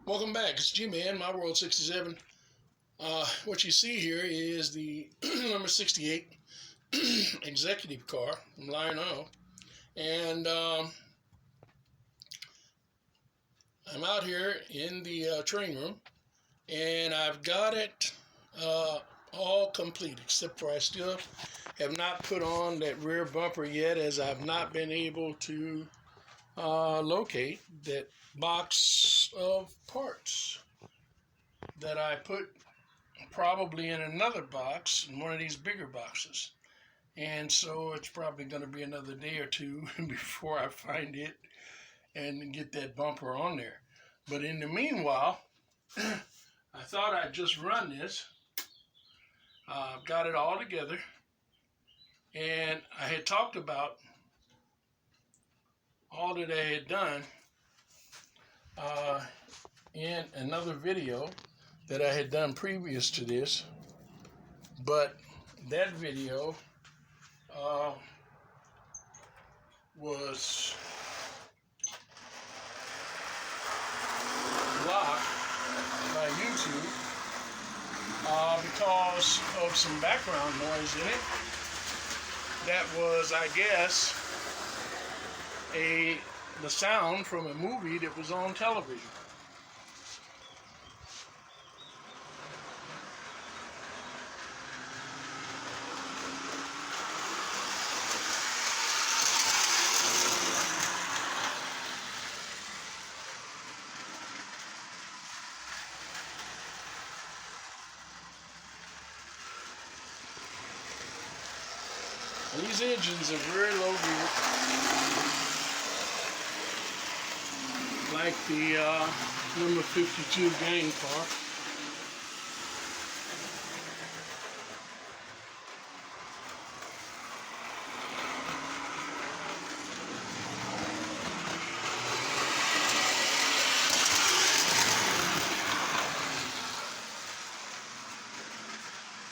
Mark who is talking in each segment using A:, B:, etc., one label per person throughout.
A: Welcome back. It's G-Man, My World 67. What you see here is the number 68 executive car from Lionel. And I'm out here in the training room, and I've got it all complete, except for I still have not put on that rear bumper yet, as I've not been able to locate that box of parts that I put probably in another box, in one of these bigger boxes. And so it's probably going to be another day or two before I find it and get that bumper on there. But in the meanwhile, I thought I'd just run this. I've got it all together. And I had talked about all that I had done in another video that I had done previous to this. But that video was blocked by YouTube because of some background noise in it. That was, I guess, the sound from a movie that was on television. These engines are very low geared, like the number 52 gang car.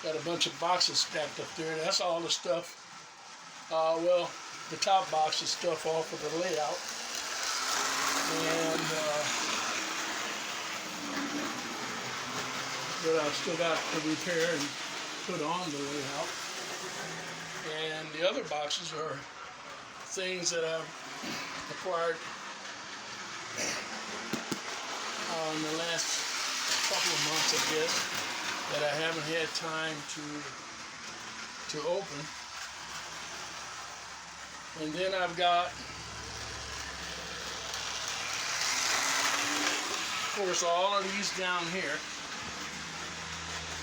A: Got a bunch of boxes stacked up there. That's all the stuff. Well, the top box is stuff off of the layout, and but I've still got to repair and put on the layout. And the other boxes are things that I've acquired in the last couple of months, I guess, that I haven't had time to open. And then I've got, of course, all of these down here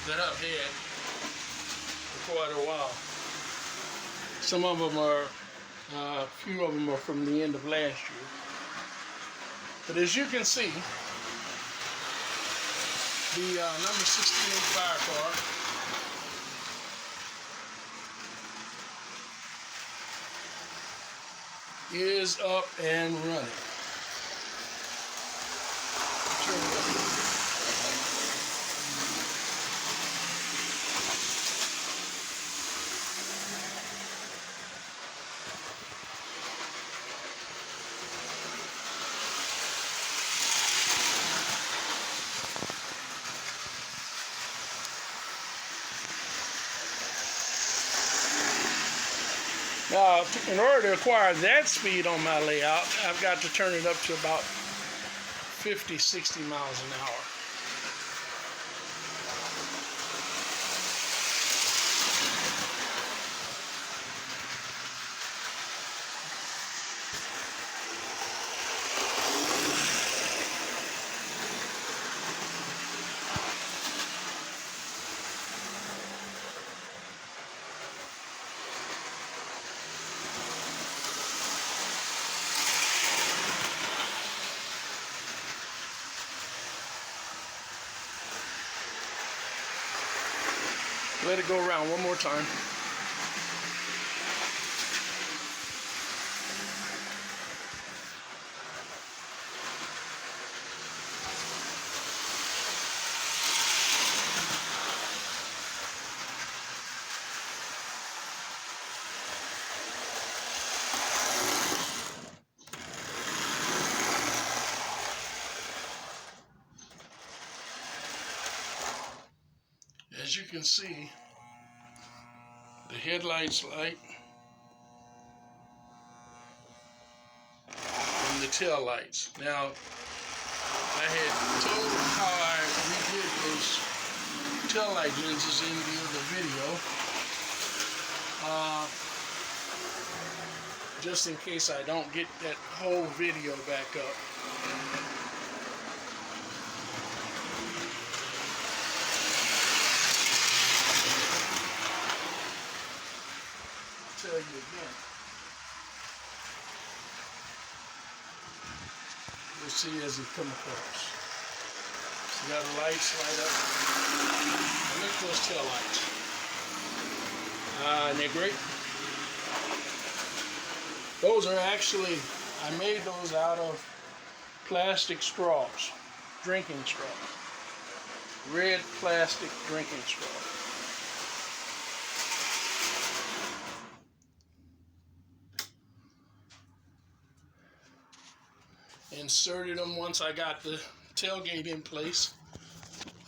A: that I've had for quite a while. Some of them are, a few of them are from the end of last year. But as you can see, the number 68 fire car is up and running. Now, in order to acquire that speed on my layout, I've got to turn it up to about 50, 60 miles an hour. Let it go around one more time. as you can see, the headlights light and the tail lights. Now, I had told how I redid those tail light lenses in the other video, just in case I don't get that whole video back up. I'll tell you again. You'll see as it come across. So you got the lights light up. And look at those tail lights. And they're great. Those are actually, I made those out of plastic straws, drinking straws. Red plastic drinking straws. Inserted them once I got the tailgate in place.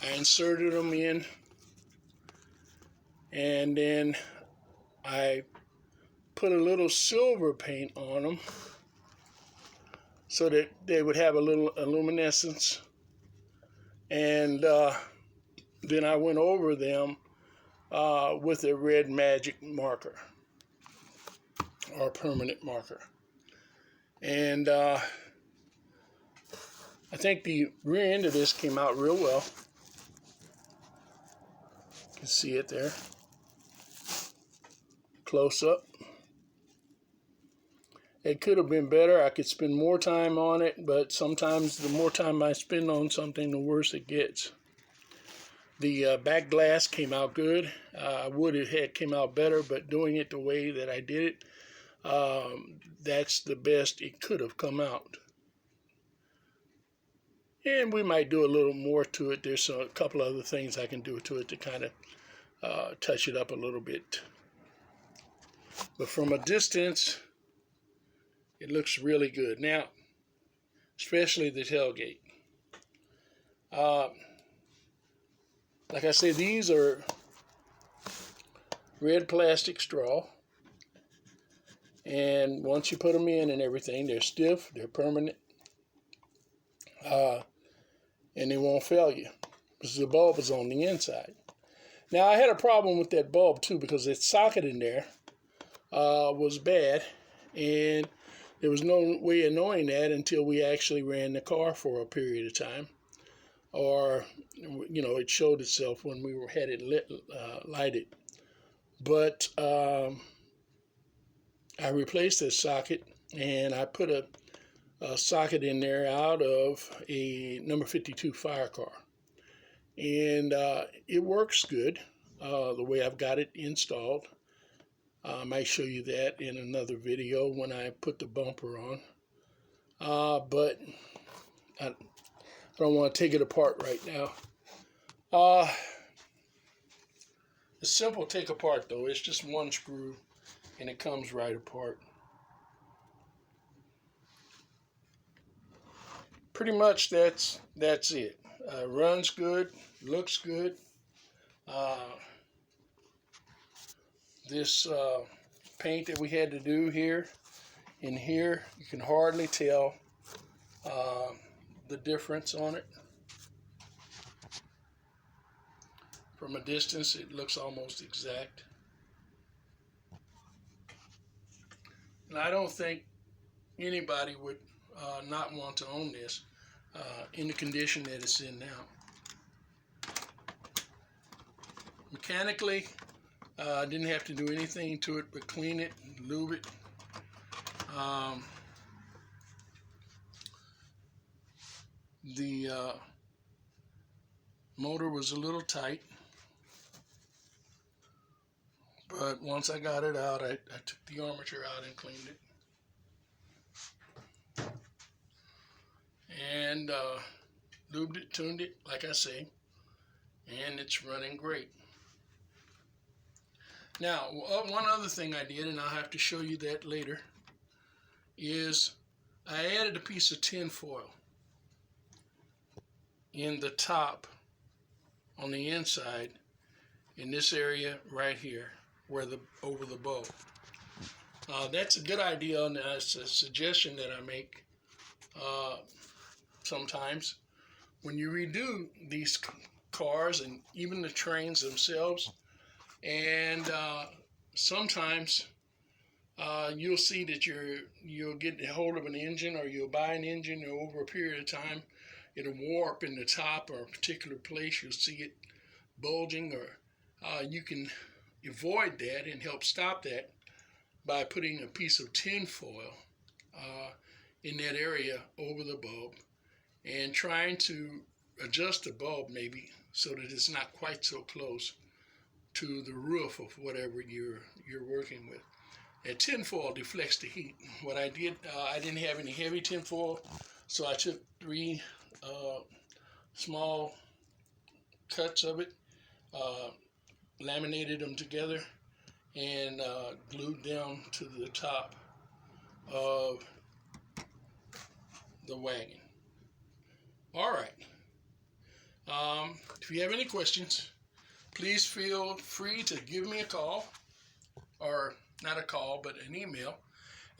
A: I inserted them in, and then I put a little silver paint on them so that they would have a little luminescence, and then I went over them with a red magic marker or permanent marker. And I think the rear end of this came out real well. You can see it there. Close up. It could have been better. I could spend more time on it, but sometimes the more time I spend on something, the worse it gets. The back glass came out good. I would have had came out better, but doing it the way that I did it, that's the best it could have come out. And we might do a little more to it. There's a couple other things I can do to it to kind of touch it up a little bit. But from a distance, it looks really good. Now, especially the tailgate. Like I say, these are red plastic straw. And once you put them in and everything, they're stiff, they're permanent. And they won't fail you because the bulb is on the inside. Now, I had a problem with that bulb too because that socket in there was bad, and there was no way of knowing that until we actually ran the car for a period of time, or it showed itself when we had it lighted. But I replaced this socket, and I put a socket in there out of a number 52 fire car, and it works good the way I've got it installed. I might show you that in another video when I put the bumper on, but I don't want to take it apart right now. It's simple to take apart though. It's just one screw and it comes right apart. Pretty much that's it. Runs good, looks good. This paint that we had to do here, in here, you can hardly tell the difference on it. From a distance, it looks almost exact. And I don't think anybody would not want to own this in the condition that it's in now. Mechanically, I didn't have to do anything to it but clean it, lube it. The motor was a little tight, but once I got it out, I took the armature out and cleaned it. And lubed it, tuned it, like I say, and it's running great. Now, one other thing I did, and I'll have to show you that later, is I added a piece of tin foil in the top on the inside in this area right here, where over the bulb. That's a good idea, and that's a suggestion that I make sometimes. When you redo these cars and even the trains themselves, and sometimes you'll see that you'll get a hold of an engine, or you'll buy an engine, and over a period of time it'll warp in the top or a particular place. You'll see it bulging, or you can avoid that and help stop that by putting a piece of tin foil in that area over the bulb, and trying to adjust the bulb maybe so that it's not quite so close to the roof of whatever you're working with. And tin foil deflects the heat. What I did, I didn't have any heavy tin foil, so I took 3 small cuts of it, laminated them together, and glued them to the top of the wagon. All right. If you have any questions, please feel free to give me a call, or not a call, but an email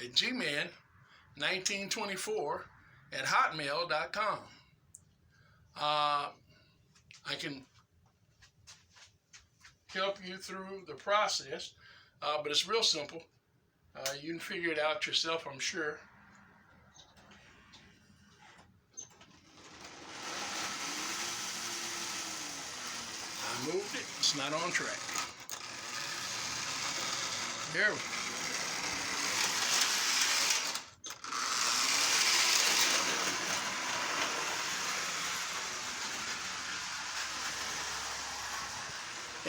A: at gman1924@hotmail.com. I can help you through the process, but it's real simple. You can figure it out yourself, I'm sure. I moved it. It's not on track. There we go.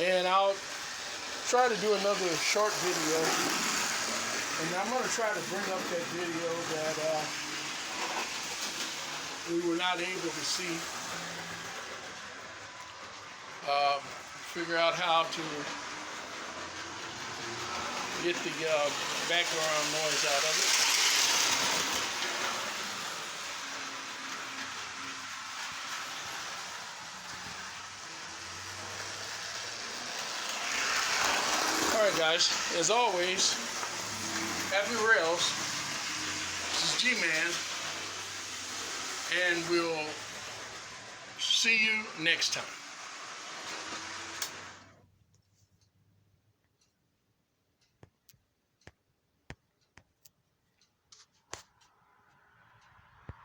A: And I'll try to do another short video, and I'm going to try to bring up that video that we were not able to see. Figure out how to get the background noise out of it. Alright guys, as always, happy rails. This is G-Man, and we'll see you next time.